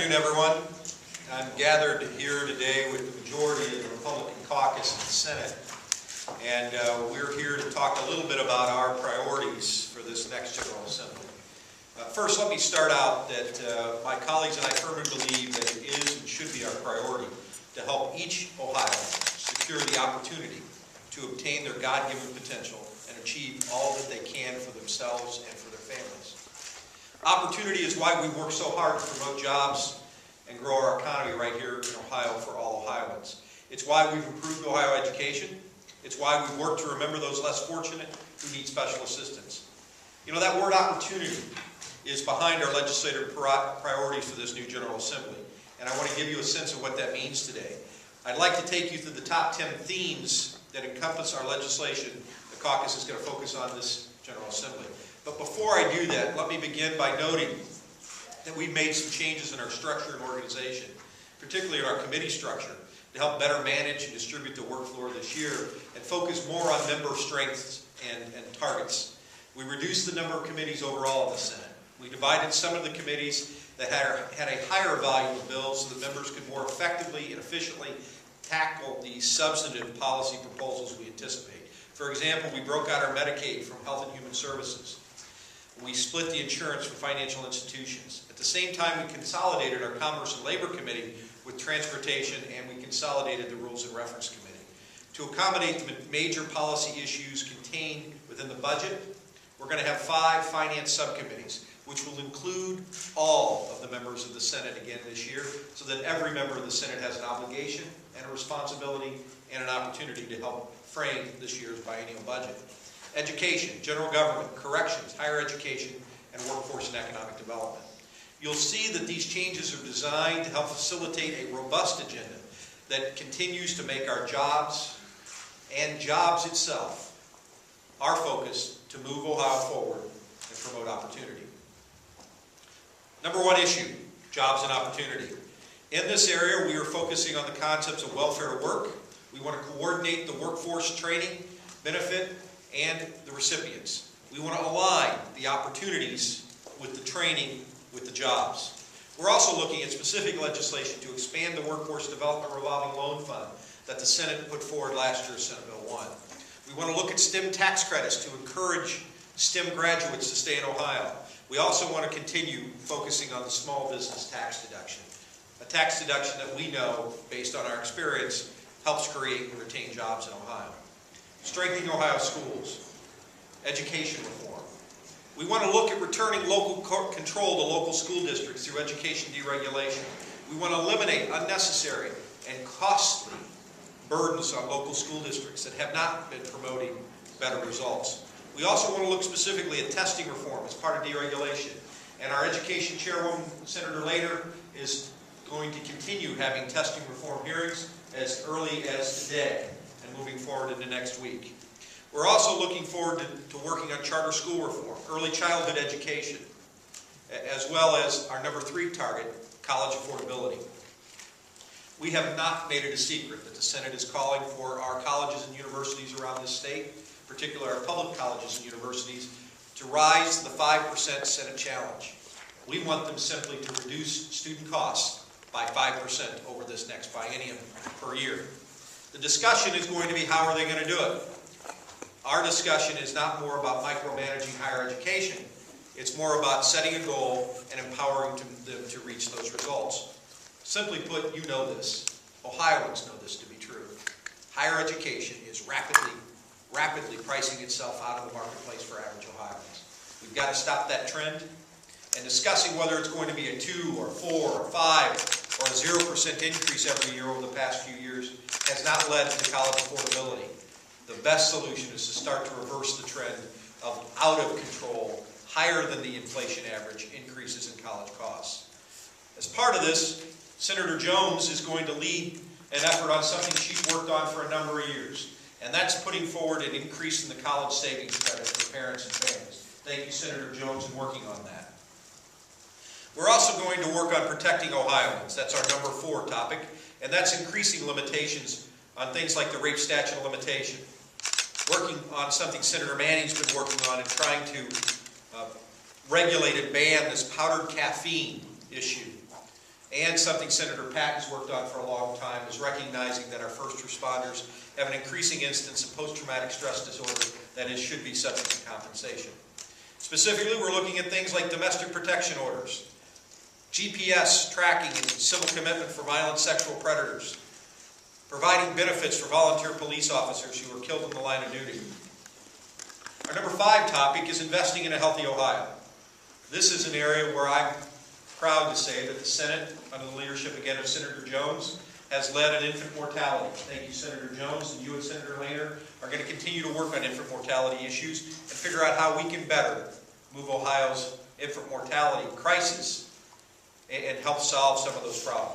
afternoon, everyone. I'm gathered here today with the majority of the Republican caucus in the Senate, and we're here to talk a little bit about our priorities for this next General Assembly. First, let me start out that my colleagues and I firmly believe that it is and should be our priority to help each Ohioan secure the opportunity to obtain their God-given potential and achieve all that they can for themselves and for their families. Opportunity is why we work so hard to promote jobs and grow our economy right here in Ohio for all Ohioans. It's why we've improved Ohio education. It's why we work to remember those less fortunate who need special assistance. You know, that word opportunity is behind our legislative priorities for this new General Assembly, and I want to give you a sense of what that means today. I'd like to take you through the top 10 themes that encompass our legislation the caucus is going to focus on this General Assembly. But before I do that, let me begin by noting that we've made some changes in our structure and organization, particularly in our committee structure, to help better manage and distribute the workflow this year and focus more on member strengths and targets. We reduced the number of committees overall in the Senate. We divided some of the committees that had a higher volume of bills so that members could more effectively and efficiently tackle the substantive policy proposals we anticipate. For example, we broke out our Medicaid from Health and Human Services. We split the insurance for financial institutions. At the same time, we consolidated our Commerce and Labor Committee with Transportation, and we consolidated the Rules and Reference Committee. To accommodate the major policy issues contained within the budget, we're going to have 5 finance subcommittees, which will include all of the members of the Senate again this year, so that every member of the Senate has an obligation and a responsibility and an opportunity to help frame this year's biennial budget. Education, general government, corrections, higher education, and workforce and economic development. You'll see that these changes are designed to help facilitate a robust agenda that continues to make our jobs and jobs itself our focus to move Ohio forward and promote opportunity. Number 1 issue, jobs and opportunity. In this area, we are focusing on the concepts of welfare to work. We want to coordinate the workforce training, benefit, and the recipients. We want to align the opportunities with the training with the jobs. We're also looking at specific legislation to expand the Workforce Development Revolving Loan Fund that the Senate put forward last year, Senate Bill 1. We want to look at STEM tax credits to encourage STEM graduates to stay in Ohio. We also want to continue focusing on the small business tax deduction, a tax deduction that we know, based on our experience, helps create and retain jobs in Ohio. Strengthening Ohio schools, education reform. We want to look at returning local control to local school districts through education deregulation. We want to eliminate unnecessary and costly burdens on local school districts that have not been promoting better results. We also want to look specifically at testing reform as part of deregulation. And our education chairwoman, Senator Lader, is going to continue having testing reform hearings as early as today and moving forward into next week. We're also looking forward to working on charter school reform, early childhood education, as well as our number 3 target, college affordability. We have not made it a secret that the Senate is calling for our colleges and universities around this state, particularly our public colleges and universities, to rise to the 5% Senate challenge. We want them simply to reduce student costs by 5% over this next biennium per year. The discussion is going to be, how are they going to do it? Our discussion is not more about micromanaging higher education. It's more about setting a goal and empowering them to reach those results. Simply put, you know this. Ohioans know this to be true. Higher education is rapidly pricing itself out of the marketplace for average Ohioans. We've got to stop that trend, and discussing whether it's going to be a 2 or 4 or 5 or a 0% increase every year over the past few years has not led to college affordability. The best solution is to start to reverse the trend of out of control, higher than the inflation average increases in college costs. As part of this, Senator Jones is going to lead an effort on something she's worked on for a number of years, and that's putting forward an increase in the college savings credit for parents and families. Thank you, Senator Jones, in working on that. We're also going to work on protecting Ohioans. That's our number 4 topic, and that's increasing limitations on things like the rape statute of limitation. Working on something Senator Manning's been working on and trying to regulate and ban this powdered caffeine issue. and something Senator Pack has worked on for a long time, is recognizing that our first responders have an increasing instance of post-traumatic stress disorder that should be subject to compensation. Specifically, we're looking at things like domestic protection orders, GPS tracking and civil commitment for violent sexual predators, providing benefits for volunteer police officers who are killed in the line of duty. Our number 5 topic is investing in a healthy Ohio. This is an area where I'm proud to say that the Senate, under the leadership again of Senator Jones, has led an infant mortality. Thank you, Senator Jones, and you and Senator Lehner are going to continue to work on infant mortality issues and figure out how we can better move Ohio's infant mortality crisis and help solve some of those problems.